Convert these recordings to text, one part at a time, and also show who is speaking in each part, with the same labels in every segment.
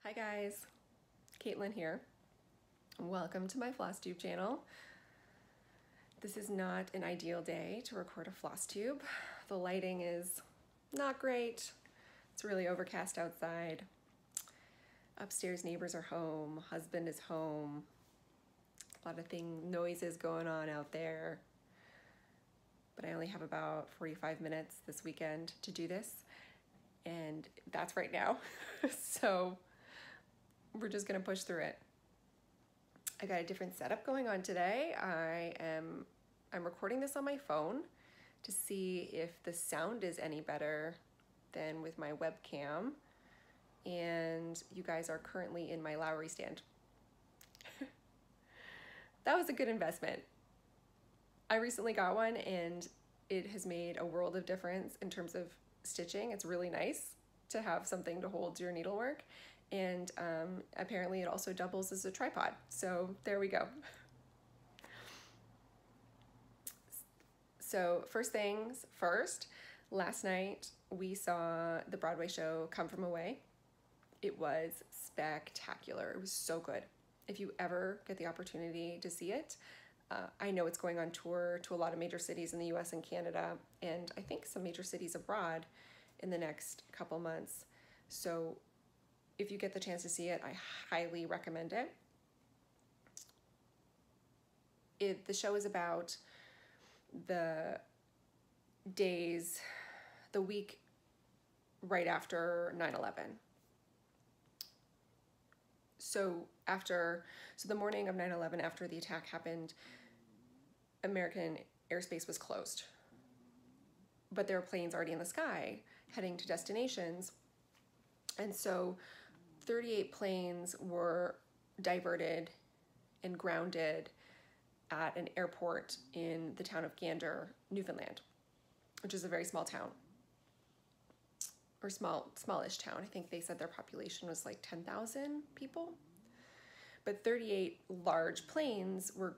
Speaker 1: Hi guys, Caitlin here. Welcome to my Flosstube channel. This is not an ideal day to record a Flosstube. The lighting is not great. It's really overcast outside. Upstairs neighbors are home, husband is home. A lot of noises going on out there. But I only have about 45 minutes this weekend to do this, and that's right now. So we're just gonna push through it. I got a different setup going on today. I'm recording this on my phone to see if the sound is any better than with my webcam. And you guys are currently in my Lowry stand. That was a good investment. I recently got one and it has made a world of difference in terms of stitching. It's really nice to have something to hold your needlework. And apparently it also doubles as a tripod. So there we go. So first things first, last night we saw the Broadway show Come From Away. It was spectacular. It was so good. If you ever get the opportunity to see it, I know it's going on tour to a lot of major cities in the US and Canada, and I think some major cities abroad in the next couple months. So if you get the chance to see it, I highly recommend it. The show is about the week right after 9/11. So the morning of 9/11, after the attack happened, American airspace was closed. But there were planes already in the sky heading to destinations. And so 38 planes were diverted and grounded at an airport in the town of Gander, Newfoundland, which is a very small town, or smallish town. I think they said their population was like 10,000 people. But 38 large planes were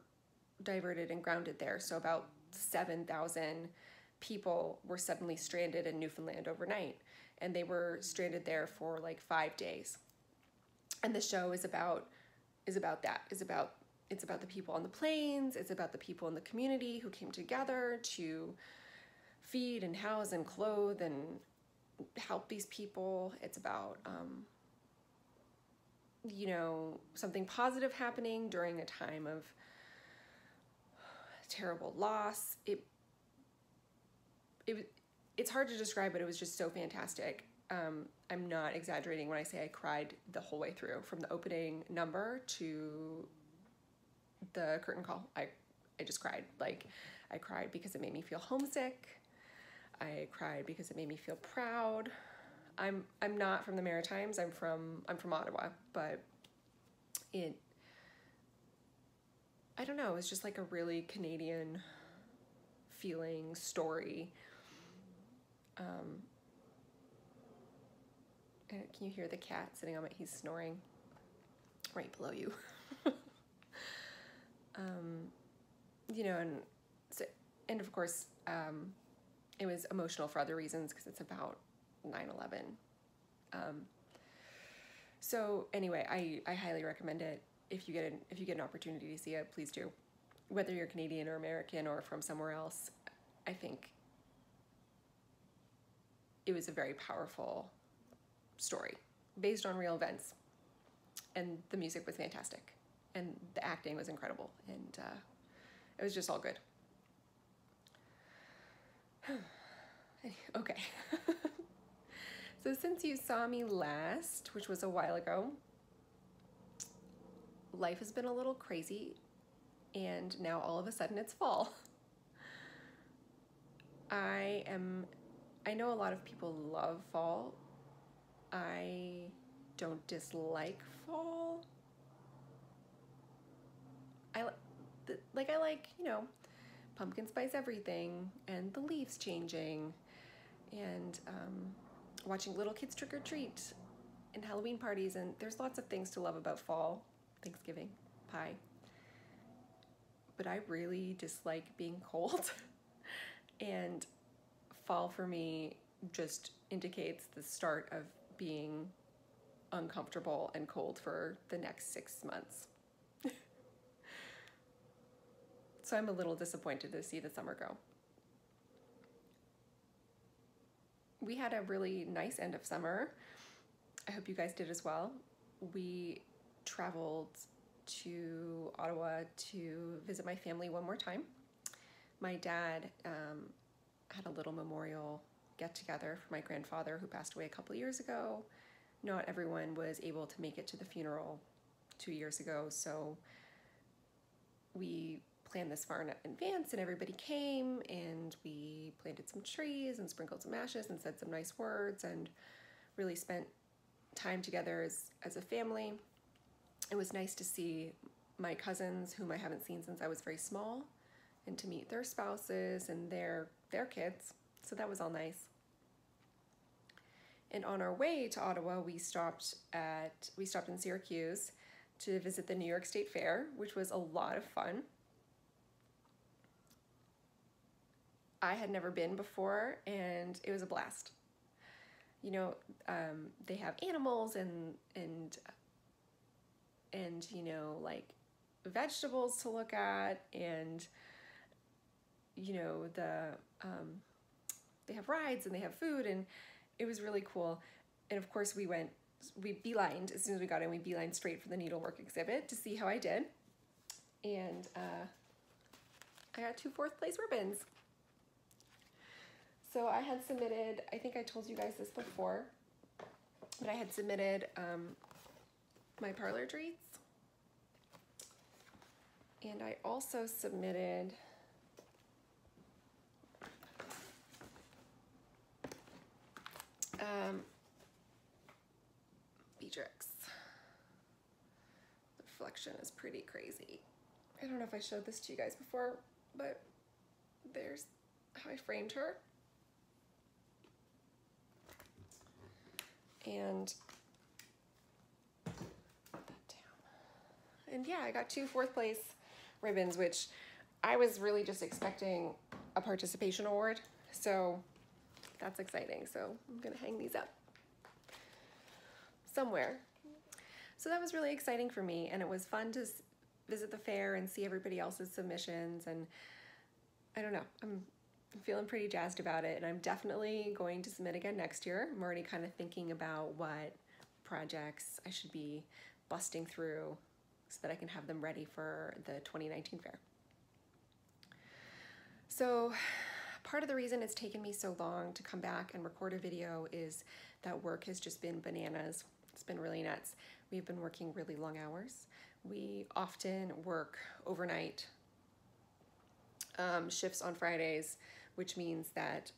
Speaker 1: diverted and grounded there. So about 7,000 people were suddenly stranded in Newfoundland overnight. And they were stranded there for like 5 days. And the show is about that. It's about the people on the planes. It's about the people in the community who came together to feed and house and clothe and help these people. It's about something positive happening during a time of terrible loss. It's hard to describe, but it was just so fantastic. I'm not exaggerating when I say I cried the whole way through, from the opening number to the curtain call. I just cried. Like, I cried because it made me feel homesick. I cried because it made me feel proud. I'm not from the Maritimes. I'm from Ottawa, but I don't know, it's just like a really Canadian feeling story. And can you hear the cat sitting on he's snoring right below you. And of course, it was emotional for other reasons because it's about 9/11. So anyway, I highly recommend it. If you get an opportunity to see it, please do. Whether you're Canadian or American or from somewhere else, I think it was a very powerful story based on real events, and the music was fantastic, and the acting was incredible, and it was just all good. Okay. So since you saw me last, which was a while ago, life has been a little crazy, and now all of a sudden it's fall. I know a lot of people love fall. I don't dislike fall. I like, pumpkin spice everything, and the leaves changing, and watching little kids trick or treat, and Halloween parties, and there's lots of things to love about fall, Thanksgiving, pie. But I really dislike being cold. And fall for me just indicates the start of being uncomfortable and cold for the next 6 months. So I'm a little disappointed to see the summer go. We had a really nice end of summer. I hope you guys did as well. We traveled to Ottawa to visit my family one more time. My dad had a little memorial get-together for my grandfather who passed away a couple of years ago. Not everyone was able to make it to the funeral 2 years ago, so we planned this far in advance, and everybody came, and we planted some trees and sprinkled some ashes and said some nice words and really spent time together as a family. It was nice to see my cousins, whom I haven't seen since I was very small, and to meet their spouses and their kids. So that was all nice. And on our way to Ottawa, we stopped in Syracuse to visit the New York State Fair, which was a lot of fun. I had never been before, and it was a blast. You know, they have animals and you know, like vegetables to look at, and you know, they have rides and they have food, and it was really cool. And of course we beelined, as soon as we got in, we beelined straight for the needlework exhibit to see how I did. And I got 2 4th place ribbons. So I had submitted, I think I told you guys this before, but I had submitted my parlor treats. And I also submitted Beatrix. The reflection is pretty crazy. I don't know if I showed this to you guys before, but there's how I framed her. And put that down. And yeah, I got 2 4th place ribbons, which I was really just expecting a participation award. So that's exciting. So I'm gonna hang these up somewhere. So that was really exciting for me, and it was fun to visit the fair and see everybody else's submissions, and I don't know, I'm feeling pretty jazzed about it, and I'm definitely going to submit again next year. I'm already kind of thinking about what projects I should be busting through so that I can have them ready for the 2019 fair. So part of the reason it's taken me so long to come back and record a video is that work has just been bananas. It's been really nuts. We've been working really long hours. We often work overnight shifts on Fridays, which means that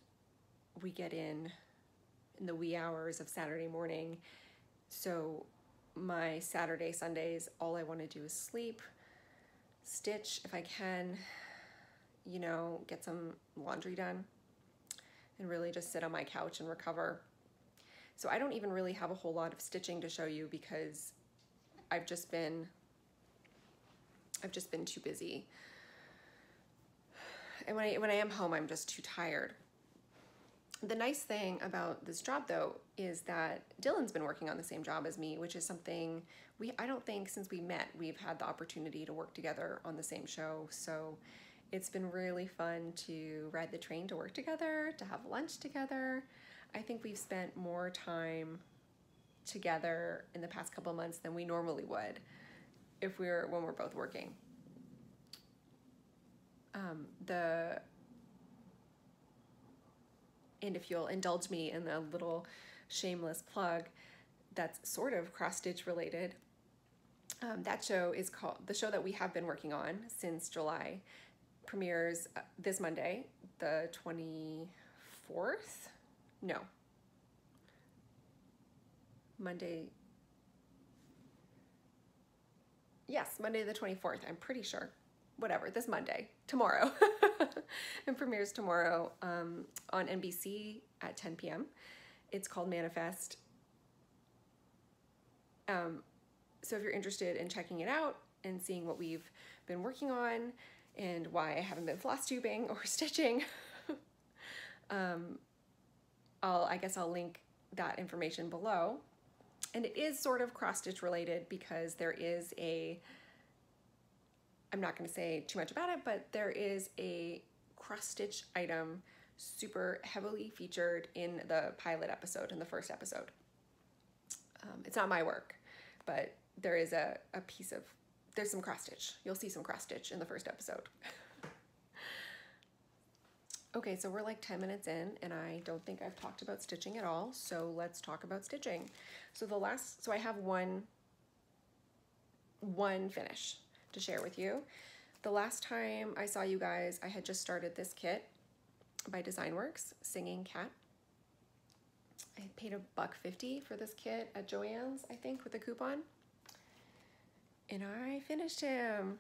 Speaker 1: we get in the wee hours of Saturday morning. So my Saturday, Sundays, all I want to do is sleep, stitch if I can, you know, get some laundry done, and really just sit on my couch and recover. So I don't even really have a whole lot of stitching to show you because I've just been too busy. And when I am home, I'm just too tired. The nice thing about this job, though, is that Dylan's been working on the same job as me, which is something I don't think since we met we've had the opportunity to work together on the same show. So it's been really fun to ride the train to work together, to have lunch together. I think we've spent more time together in the past couple months than we normally would when we're both working. And if you'll indulge me in a little shameless plug that's sort of cross-stitch related, that show is called, the show that we have been working on since July, premieres this Monday, the 24th? No. Monday. Yes, Monday the 24th, I'm pretty sure. Whatever, this Monday, tomorrow. It premieres tomorrow on NBC at 10 p.m. It's called Manifest. So if you're interested in checking it out and seeing what we've been working on and why I haven't been floss tubing or stitching, I guess I'll link that information below. And it is sort of cross-stitch related because there is I'm not going to say too much about it, but there is a cross-stitch item super heavily featured in the pilot episode, in the first episode. It's not my work, but there is a piece of, there's some cross-stitch. You'll see some cross-stitch in the first episode. Okay, so we're like 10 minutes in, and I don't think I've talked about stitching at all, so let's talk about stitching. So I have one finish to share with you. The last time I saw you guys, I had just started this kit by Designworks, Singing Cat. I paid $1.50 for this kit at Joann's, I think, with a coupon. And I finished him.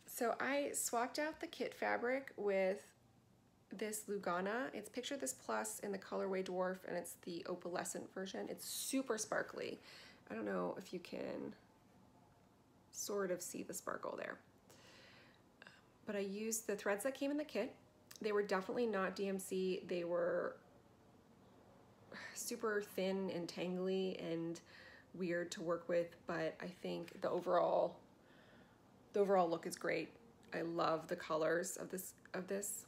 Speaker 1: So I swapped out the kit fabric with this Lugana. It's Picture This Plus in the colorway Dwarf, and it's the opalescent version. It's super sparkly. I don't know if you can sort of see the sparkle there. But I used the threads that came in the kit. They were definitely not DMC. They were super thin and tangly and weird to work with, but I think the overall look is great. I love the colors of this.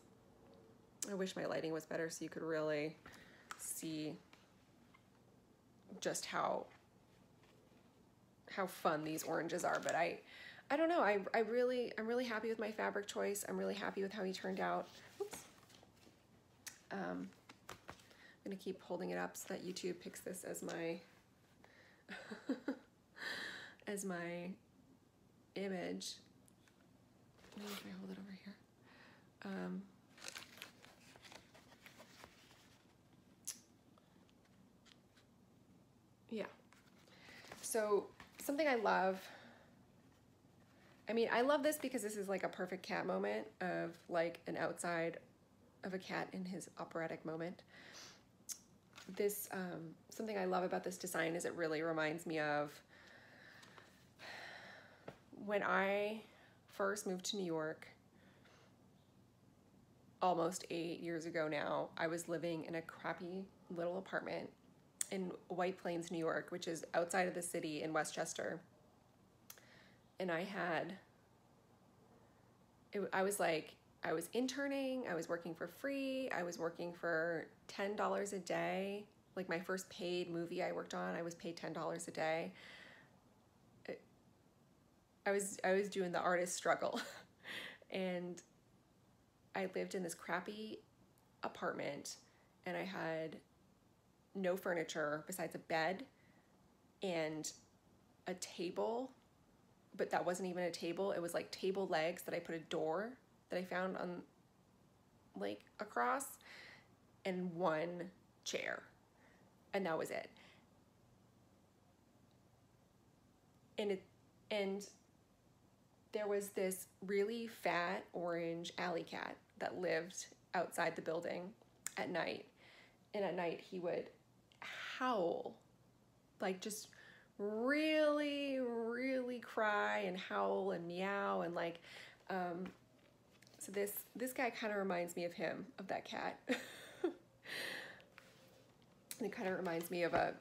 Speaker 1: I wish my lighting was better so you could really see just how fun these oranges are, but I don't know. I'm really happy with my fabric choice. I'm really happy with how he turned out. Oops. I'm gonna keep holding it up so that YouTube picks this as my as my image. Maybe if I hold it over here. Yeah. So something I love, I love this because this is like a perfect cat moment of like an outside of a cat in his operatic moment. This, something I love about this design is it really reminds me of when I first moved to New York, almost 8 years ago now. I was living in a crappy little apartment in White Plains, New York, which is outside of the city in Westchester. And I was interning, I was working for free, I was working for $10 a day. Like my first paid movie I worked on, I was paid $10 a day. I was doing the artist struggle. And I lived in this crappy apartment, and I had no furniture besides a bed and a table, but that wasn't even a table. It was like table legs that I put a door that I found on like across, and one chair, and that was it. And there was this really fat orange alley cat that lived outside the building at night, and at night he would howl, like just really, really cry and howl and meow, and like so this guy kind of reminds me of him, of that cat. And it kind of reminds me of a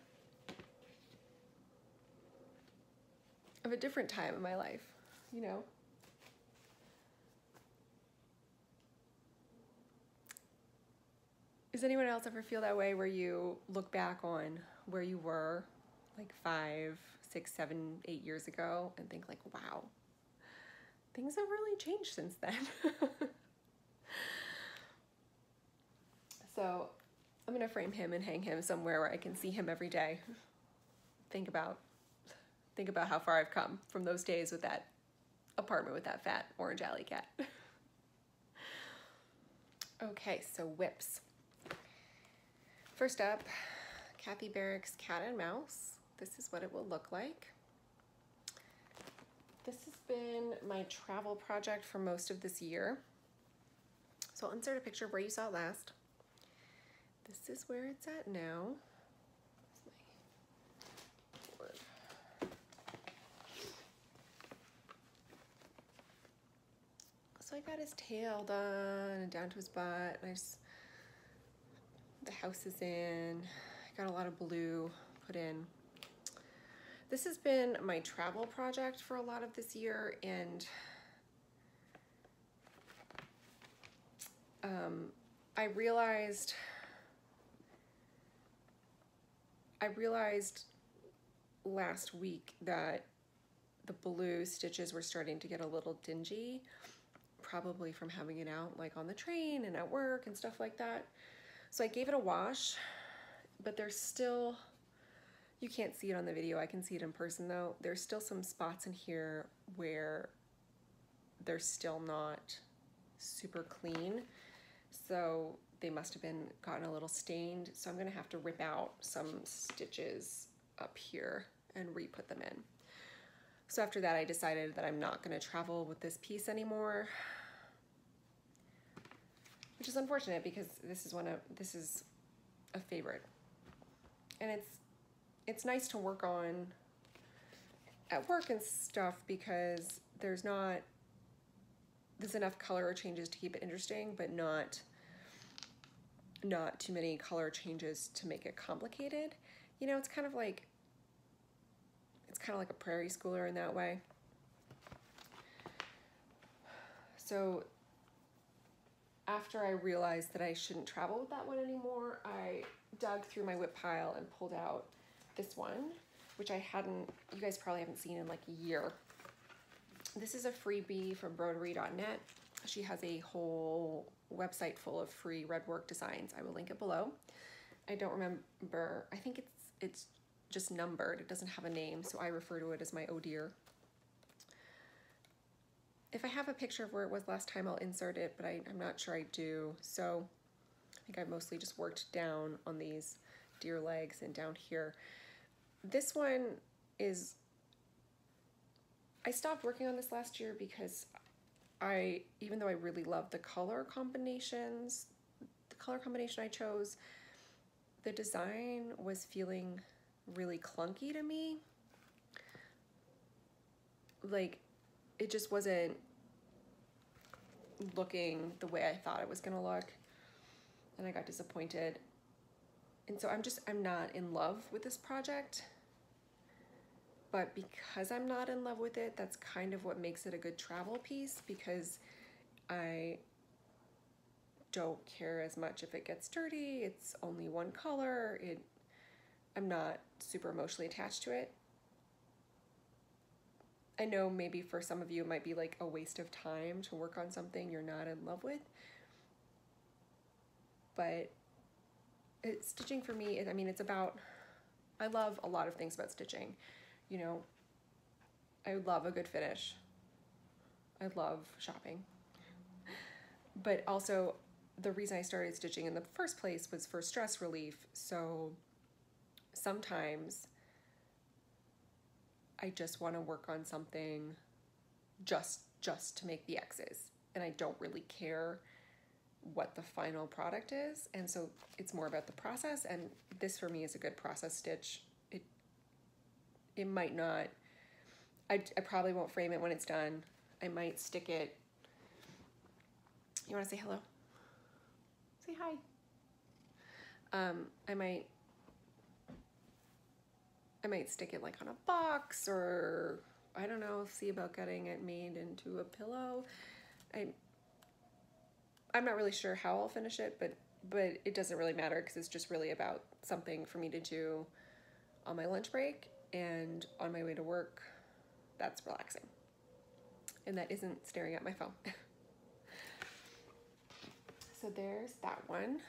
Speaker 1: different time in my life, you know. Does anyone else ever feel that way, where you look back on where you were like 5, 6, 7, 8 years ago and think like, wow, things have really changed since then? So I'm gonna frame him and hang him somewhere where I can see him every day. Think about how far I've come from those days with that apartment with that fat orange alley cat. Okay, so whips. First up, Kathy Barrick's Cat and Mouse. This is what it will look like. This has been my travel project for most of this year. So I'll insert a picture of where you saw it last. This is where it's at now. So I got his tail done and down to his butt. The house is in. I got a lot of blue put in. This has been my travel project for a lot of this year, and I realized last week that the blue stitches were starting to get a little dingy, probably from having it out like on the train and at work and stuff like that. So I gave it a wash, but there's still, you can't see it on the video, I can see it in person though. There's still some spots in here where they're still not super clean. So they must have been gotten a little stained. So I'm gonna have to rip out some stitches up here and re-put them in. So after that, I decided that I'm not gonna travel with this piece anymore, which is unfortunate because this is a favorite. And it's nice to work on at work and stuff because there's enough color changes to keep it interesting, but not too many color changes to make it complicated. You know, it's kind of like a prairie schooler in that way. So after I realized that I shouldn't travel with that one anymore, I dug through my whip pile and pulled out this one, which you guys probably haven't seen in like a year. This is a freebie from broderie.net. She has a whole website full of free redwork designs. I will link it below. I don't remember, I think it's just numbered. It doesn't have a name, so I refer to it as my oh dear. If I have a picture of where it was last time, I'll insert it, but I'm not sure I do. So I think I've mostly just worked down on these deer legs and down here. This one is, I stopped working on this last year because even though I really love the color combination I chose, the design was feeling really clunky to me. Like, it just wasn't looking the way I thought it was gonna look, and I got disappointed. And so I'm not in love with this project, but because I'm not in love with it, that's kind of what makes it a good travel piece, because I don't care as much if it gets dirty. It's only one color. I'm not super emotionally attached to it. I know maybe for some of you it might be like a waste of time to work on something you're not in love with, but stitching for me, I mean, it's about, I love a lot of things about stitching. You know, I love a good finish. I love shopping. But also, the reason I started stitching in the first place was for stress relief. So sometimes I just want to work on something just to make the X's, and I don't really care what the final product is, and so it's more about the process. And this for me is a good process stitch. It might not, I probably won't frame it when it's done. I might stick it. You want to say hello? Say hi. I might stick it like on a box, or I don't know, see about getting it made into a pillow. I'm not really sure how I'll finish it, but it doesn't really matter because it's just really about something for me to do on my lunch break and on my way to work. That's relaxing. And that isn't staring at my phone. So there's that one.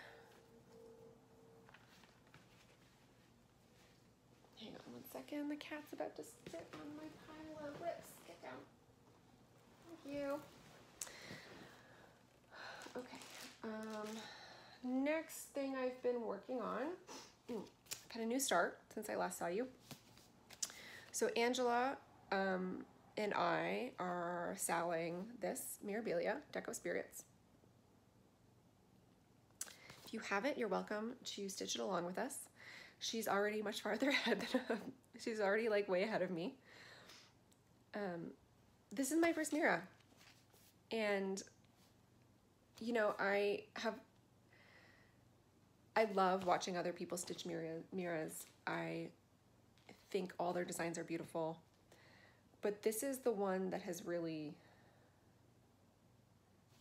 Speaker 1: Hang on one second, the cat's about to sit on my pile of whips. Get down. Thank you. Okay, next thing I've been working on, I've had a new start since I last saw you. So Angela and I are selling this Mirabilia Deco Spirits. If you have it, you're welcome to stitch it along with us. She's already much farther ahead than she's already like way ahead of me. This is my first Mira, and you know, I love watching other people stitch Miras. I think all their designs are beautiful, but this is the one that has really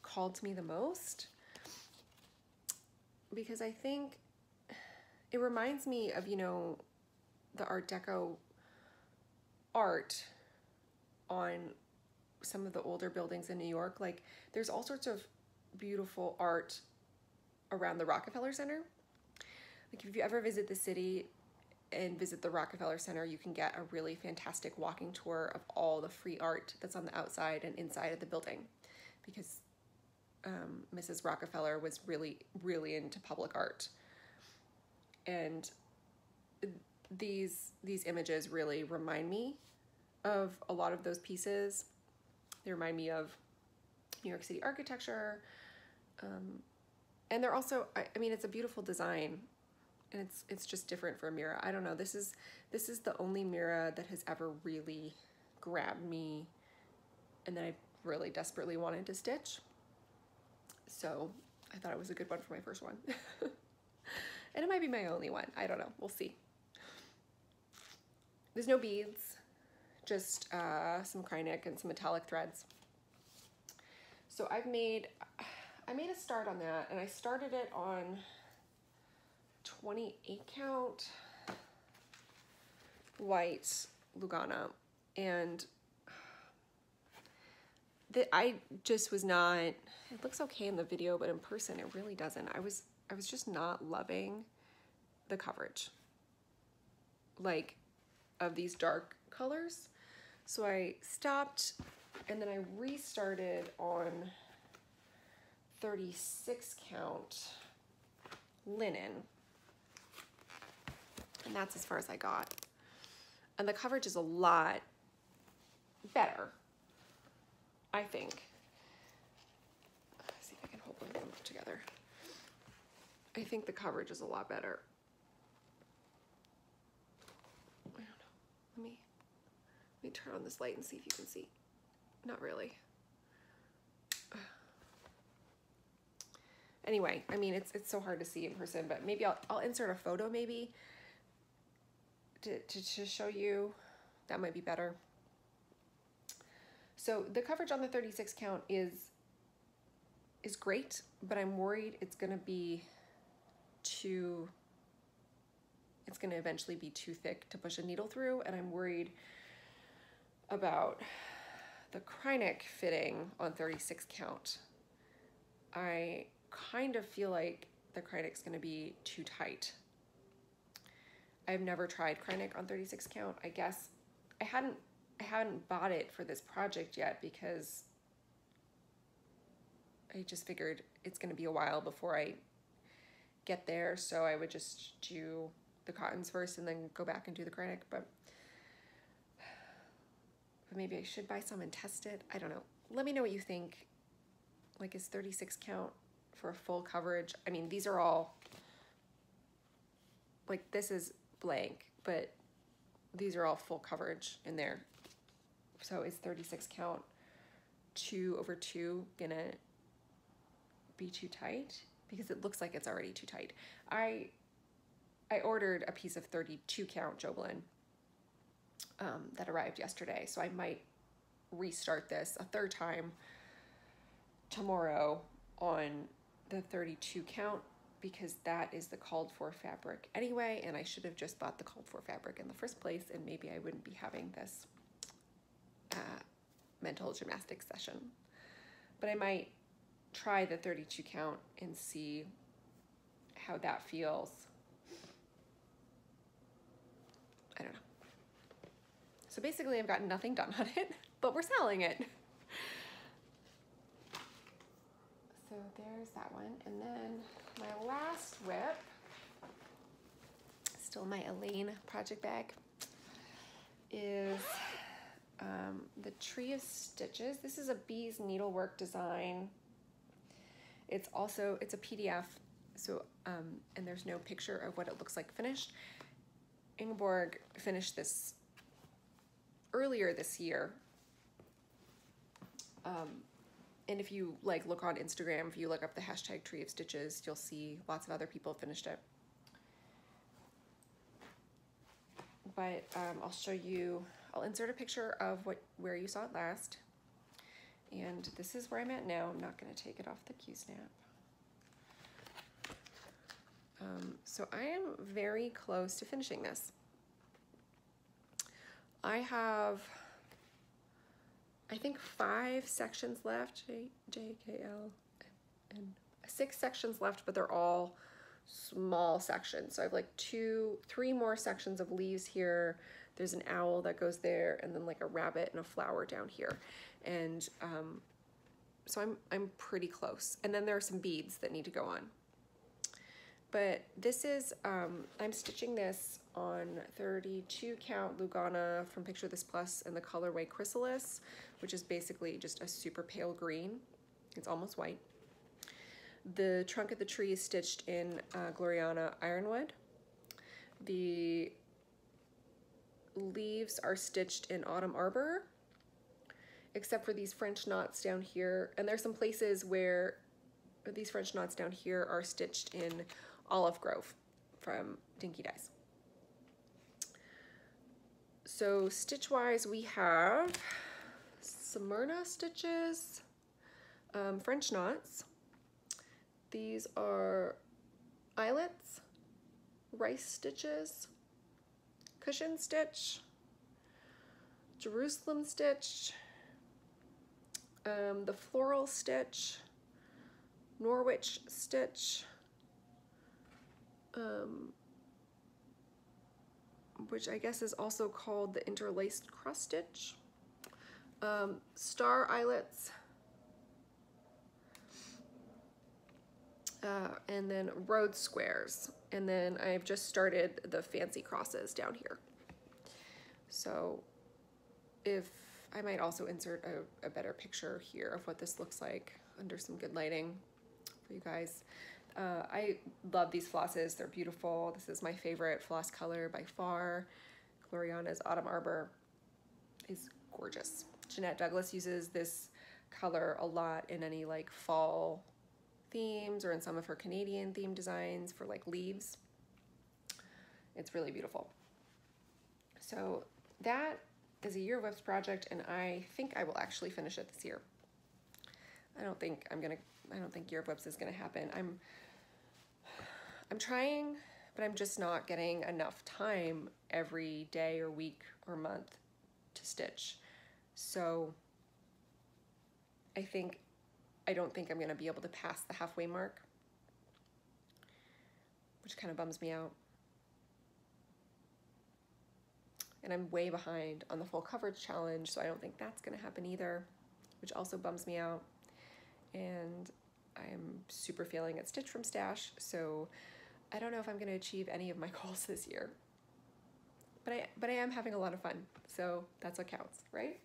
Speaker 1: called to me the most, because I think it reminds me of, you know, the Art Deco art on some of the older buildings in New York. Like, there's all sorts of beautiful art around the Rockefeller Center. Like, if you ever visit the city and visit the Rockefeller Center, you can get a really fantastic walking tour of all the free art that's on the outside and inside of the building, because Mrs. Rockefeller was really, really into public art. And these images really remind me of a lot of those pieces. They remind me of New York City architecture. And they're also, I mean, it's a beautiful design, and it's just different for a Mira. I don't know. This is the only Mira that has ever really grabbed me and that I really desperately wanted to stitch. So I thought it was a good one for my first one. And it might be my only one. I don't know. We'll see. There's no beads, just some Kreinik and some metallic threads. So I made a start on that, and I started it on 28 count white Lugana, and I just was not, it looks okay in the video, but in person it really doesn't. I was just not loving the coverage, like, of these dark colors. So I stopped, and then I restarted on 36 count linen, and that's as far as I got. And the coverage is a lot better, I think. Let's see if I can hold them together. I think the coverage is a lot better. I don't know. Let me turn on this light and see if you can see. Not really. Anyway, I mean, it's so hard to see in person, but maybe I'll insert a photo maybe to show you. That might be better. So the coverage on the 36 count is great, but I'm worried it's going to eventually be too thick to push a needle through, and I'm worried about the Kreinik fitting on 36 count. I kind of feel like the Kreinik's going to be too tight. I've never tried Kreinik on 36 count. I guess I hadn't bought it for this project yet because I just figured it's going to be a while before I get there, so I would just do the cottons first and then go back and do the Kreinik, but maybe I should buy some and test it. I don't know. Let me know what you think. Like, is 36 count for a full coverage? I mean, these are all, like, this is blank, but these are all full coverage in there. So is 36 count 2/2 gonna be too tight? Because it looks like it's already too tight. I ordered a piece of 32 count Jobelan that arrived yesterday, so I might restart this a third time tomorrow on the 32 count, because that is the called for fabric anyway, and I should have just bought the called for fabric in the first place, and maybe I wouldn't be having this mental gymnastics session. But I might try the 32 count and see how that feels. I don't know. So basically I've got nothing done on it, but we're selling it. So there's that one. And then my last whip, still my Elaine project bag, is the Tree of Stitches. This is a bees needlework design. It's a PDF, so and there's no picture of what it looks like finished. Ingeborg finished this earlier this year. And if you look on Instagram, if you look up the hashtag Tree of Stitches, you'll see lots of other people finished it. but I'll show you, I'll insert a picture of where you saw it last. And this is where I'm at now. I'm not gonna take it off the Q-snap. So I am very close to finishing this. I have, I think 5 sections left, J, K, L, and 6 sections left, but they're all small sections. So I have like 3 more sections of leaves here. There's an owl that goes there, and then like a rabbit and a flower down here. And so I'm pretty close. And then there are some beads that need to go on. But this is, I'm stitching this on 32 count Lugana from Picture This Plus in the colorway Chrysalis, which is basically just a super pale green. It's almost white. The trunk of the tree is stitched in Gloriana Ironwood. The leaves are stitched in Autumn Arbor, except for these French knots down here. And there's some places where these French knots down here are stitched in Olive Grove from Dinky Dyes. So stitch-wise, we have Smyrna stitches, French knots. These are eyelets, rice stitches, cushion stitch, Jerusalem stitch, the floral stitch, Norwich stitch, which I guess is also called the interlaced cross stitch, star eyelets, and then road squares. And then I've just started the fancy crosses down here. So if I might also insert a better picture here of what this looks like under some good lighting for you guys. I love these flosses. They're beautiful. This is my favorite floss color by far. Gloriana's Autumn Arbor is gorgeous. Jeanette Douglas uses this color a lot in any like fall themes or in some of her Canadian theme designs for like leaves. It's really beautiful. So that is a Year of Whips project, and I think I will actually finish it this year. I don't think Year of Whips is gonna happen. I'm trying, but I'm just not getting enough time every day or week or month to stitch. So I don't think I'm gonna be able to pass the halfway mark, which kind of bums me out. And I'm way behind on the full coverage challenge, so I don't think that's gonna happen either, which also bums me out. And I'm super failing at Stitch from Stash, so I don't know if I'm gonna achieve any of my goals this year. But I am having a lot of fun, so that's what counts, right?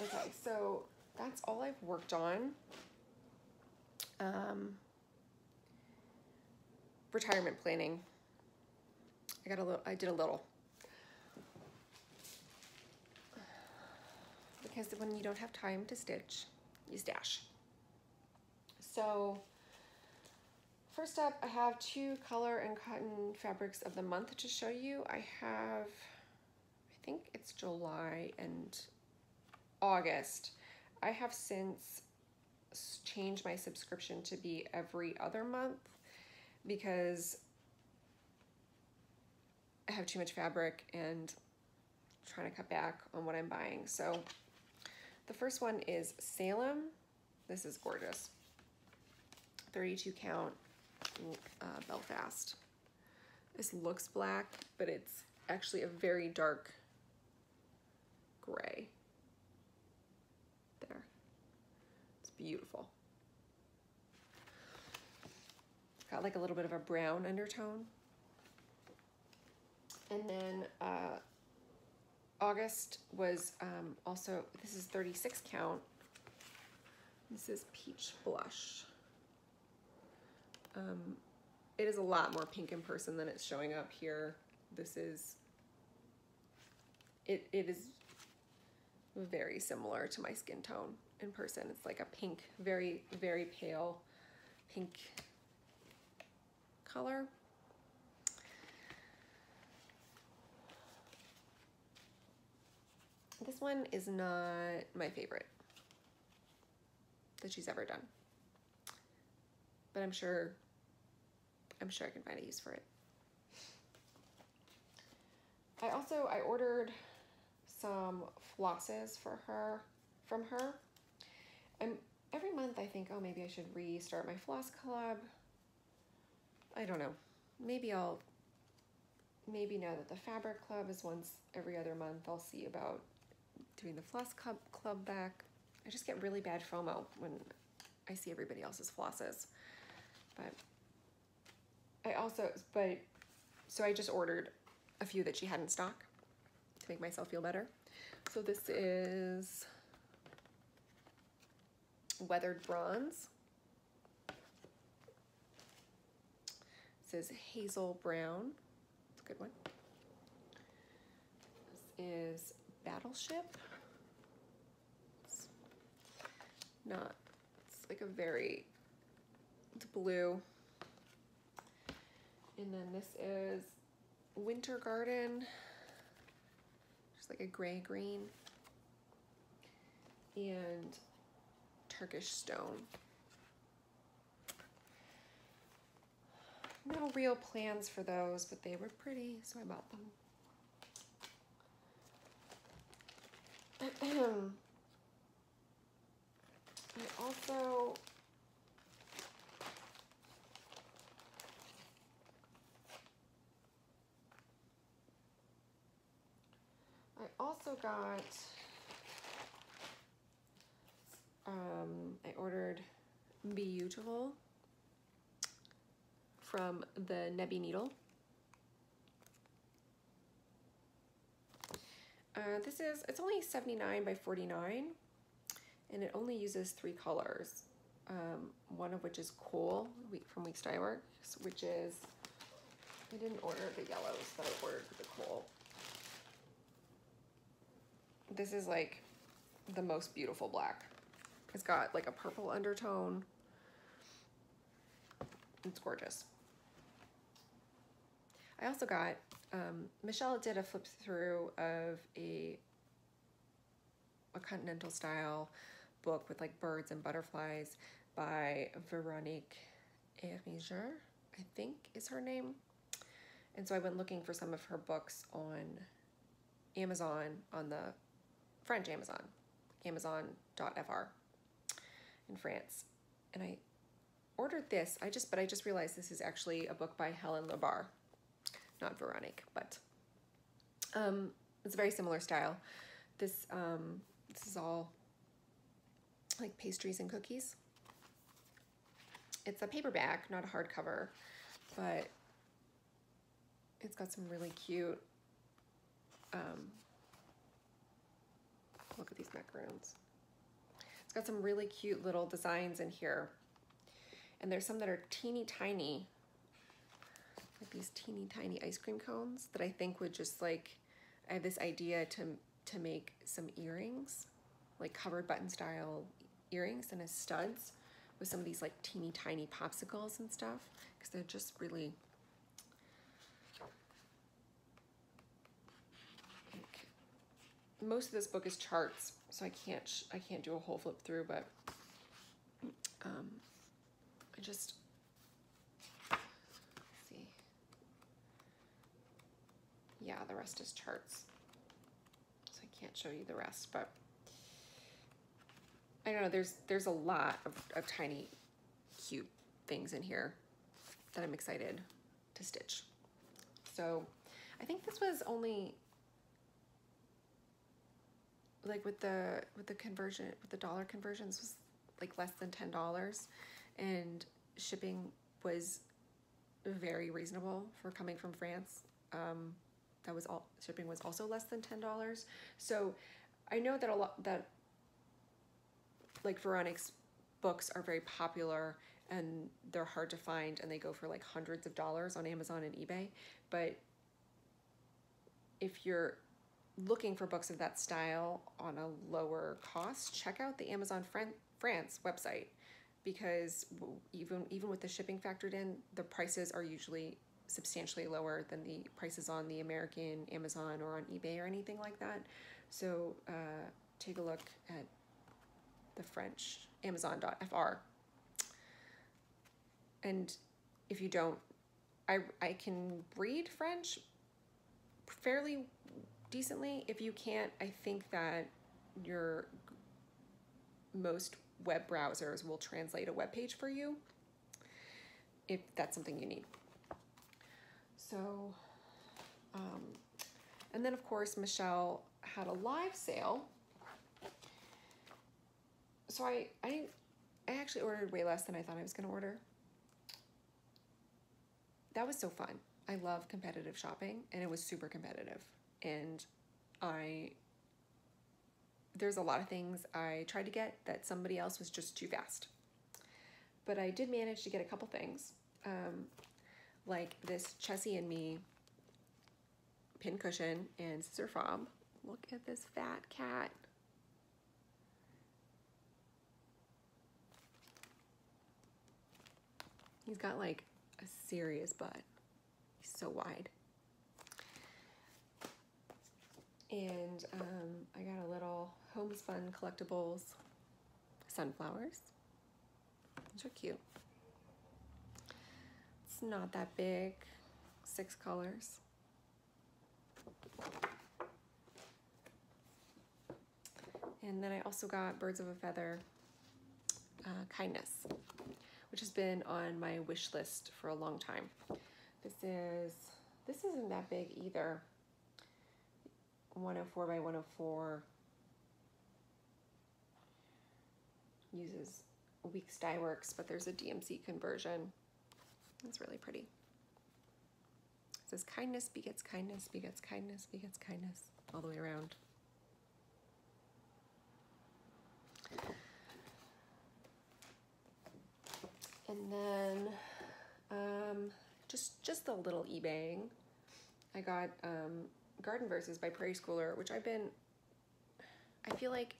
Speaker 1: Okay, so that's all I've worked on. Retirement planning. I did a little. Because when you don't have time to stitch, you stash. So first up, I have 2 color and cotton fabrics of the month to show you. I think it's July and August. I have since changed my subscription to be every other month because I have too much fabric and I'm trying to cut back on what I'm buying. So the first one is Salem. This is gorgeous. 32 count Belfast. This looks black, but it's actually a very dark gray. There. It's beautiful. Got like a little bit of a brown undertone. And then August was also, this is 36 count. This is Peach Blush. It is a lot more pink in person than it's showing up here. This is, it is very similar to my skin tone in person. It's like a pink, very, very pale pink color. This one is not my favorite that she's ever done, but I'm sure I can find a use for it. I ordered some flosses for her, from her. And every month I think, oh, maybe I should restart my floss club. I don't know. Maybe now that the fabric club is once every other month, I'll see about doing the floss club back. I just get really bad FOMO when I see everybody else's flosses. So I just ordered a few that she had in stock to make myself feel better. So this is Weathered Bronze. This is Hazel Brown. It's a good one. This is Battleship. It's like it's blue. And then this is Winter Garden, just like a gray green, and Turkish Stone. No real plans for those, but they were pretty, so I bought them. I also got, I ordered Beautiful from the Nebby Needle. It's only 79 by 49, and it only uses 3 colors, one of which is Cool from Weeks Dye Works, which is, I didn't order the yellows, but I ordered the Cool. This is like the most beautiful black. It's got like a purple undertone. It's gorgeous. I also got, Michelle did a flip through of a continental style book with like birds and butterflies by Veronique Eriger, I think is her name. And so I went looking for some of her books on Amazon, on the French Amazon, amazon.fr in France. And I ordered this, but I just realized this is actually a book by Helen Labar, not Veronique, but it's a very similar style. This is all like pastries and cookies. It's a paperback, not a hardcover, but it's got some really cute, look at these macaroons. It's got some really cute little designs in here. And there's some that are teeny tiny, like these teeny tiny ice cream cones that I think would just like, I have this idea to make some earrings, like covered button style earrings and as studs with some of these like teeny tiny popsicles and stuff, because they're just really, most of this book is charts, so I can't do a whole flip through, but I just, let's see, yeah, the rest is charts, so I can't show you the rest, but I don't know, there's a lot of tiny cute things in here that I'm excited to stitch. So I think this was only, like with the conversion, with the dollar conversions, was like less than $10, and shipping was very reasonable for coming from France. Shipping was also less than $10. So I know that like Veronique's books are very popular and they're hard to find, and they go for like hundreds of dollars on Amazon and eBay. But if you're looking for books of that style on a lower cost, check out the Amazon France website. because even with the shipping factored in, the prices are usually substantially lower than the prices on the American Amazon or on eBay or anything like that. So take a look at the French Amazon.fr. And if you don't, I can read French fairly decently. If you can't, I think that your most web browsers will translate a web page for you if that's something you need. So, and then of course Michelle had a live sale. So I actually ordered way less than I thought I was going to order. That was so fun. I love competitive shopping, and it was super competitive. And there's a lot of things I tried to get that somebody else was just too fast. But I did manage to get a couple things, like this Chessie and Me pin cushion and scissor fob. Look at this fat cat. He's got like a serious butt. He's so wide. And I got a little homespun collectibles sunflowers. These are cute. It's not that big, 6 colors. And then I also got Birds of a Feather Kindness, which has been on my wish list for a long time. This isn't that big either. 104 by 104. Uses weak dye works, but there's a DMC conversion. It's really pretty. It says kindness begets kindness, begets kindness, begets kindness, all the way around. And then just a little eBaying. I got Garden Verses by Prairie Schooler, which I feel like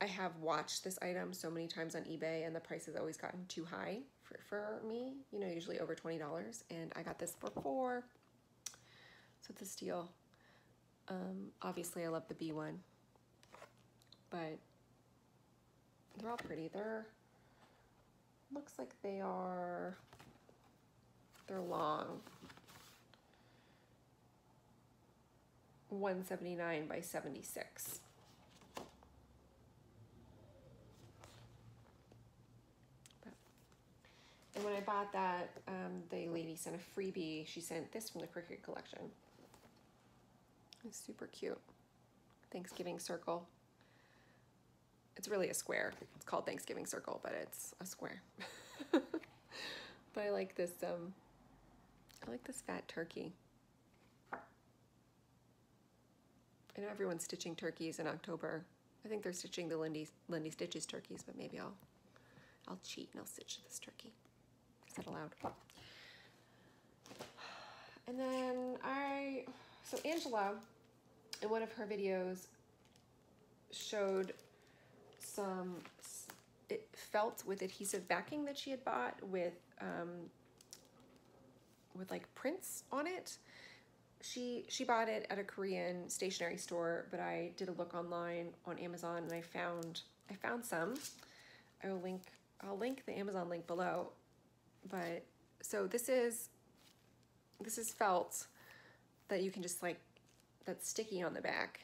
Speaker 1: I have watched this item so many times on eBay, and the price has always gotten too high for me, you know, usually over $20, and I got this for $4, so it's a steal. Obviously I love the bee one, but they're all pretty. Looks like they're long. 179 by 76. And when I bought that, the lady sent a freebie. She sent this from the Cricut collection. It's super cute. Thanksgiving circle. It's really a square. It's called Thanksgiving circle, but it's a square. But I like this fat turkey. I know everyone's stitching turkeys in October. I think they're stitching the Lindy Stitches turkeys, but maybe I'll cheat and I'll stitch this turkey. Is that allowed? And then so Angela, in one of her videos, showed some felt with adhesive backing that she had bought with like prints on it. She bought it at a Korean stationery store, but I did a look online on Amazon and I found some. I'll link the Amazon link below. But so this is felt that you can just that's sticky on the back.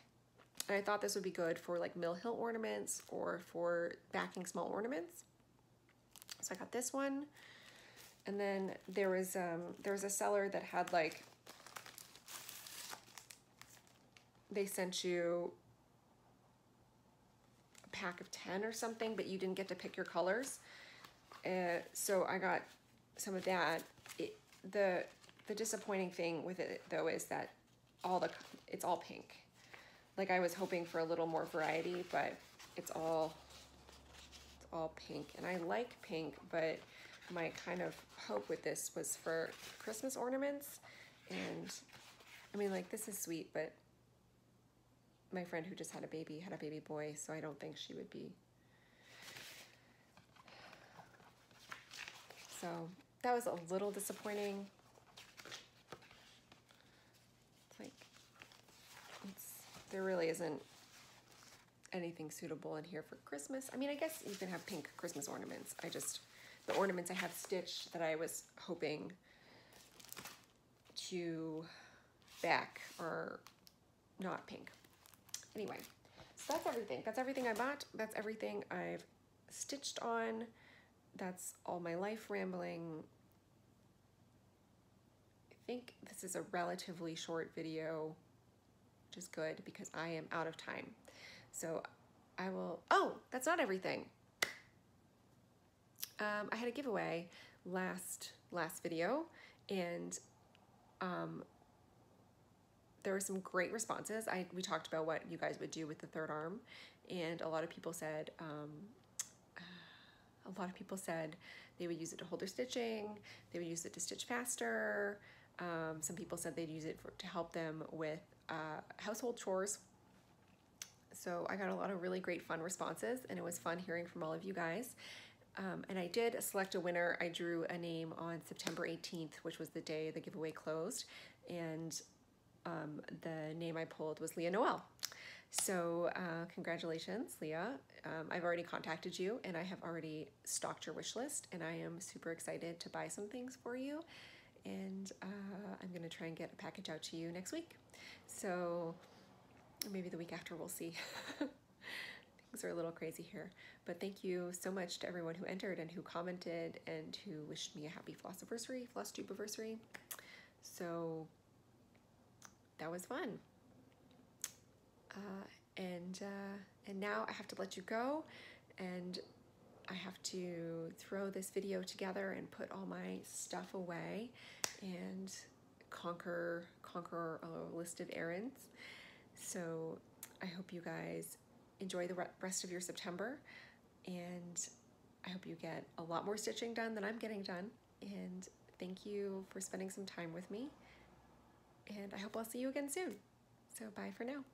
Speaker 1: And I thought this would be good for like mill hill ornaments or for backing small ornaments. So I got this one. And then there was a seller that had they sent you a pack of 10 or something, but you didn't get to pick your colors. So I got some of that. The disappointing thing with it though is that it's all pink. Like I was hoping for a little more variety, but it's all pink, and I like pink, but my kind of hope with this was for Christmas ornaments. And I mean, like, this is sweet, but my friend who just had a baby boy, so I don't think she would be So that was a little disappointing. It's like, there really isn't anything suitable in here for Christmas. I mean, I guess you can have pink Christmas ornaments. The ornaments I have stitched that I was hoping to back are not pink. Anyway, so that's everything. That's everything I bought. That's everything I've stitched on. That's all my life rambling. I think this is a relatively short video, which is good because I am out of time. So I will, oh, that's not everything. I had a giveaway last video, and there were some great responses. We talked about what you guys would do with the third arm, and a lot of people said they would use it to hold their stitching, they would use it to stitch faster. Some people said they'd use it to help them with household chores. So I got a lot of really great fun responses, and it was fun hearing from all of you guys. And I did select a winner. I drew a name on September 18th, which was the day the giveaway closed, and the name I pulled was Leah Noel. So congratulations, Leah. I've already contacted you, and I have already stocked your wish list, and I am super excited to buy some things for you. And I'm gonna try and get a package out to you next week. So maybe the week after, we'll see. Things are a little crazy here, but thank you so much to everyone who entered and who commented and who wished me a happy Flosstubeversary. So that was fun. And now I have to let you go, and I have to throw this video together and put all my stuff away and conquer a list of errands. So I hope you guys enjoy the rest of your September, and I hope you get a lot more stitching done than I'm getting done. And thank you for spending some time with me, and I hope I'll see you again soon. So bye for now.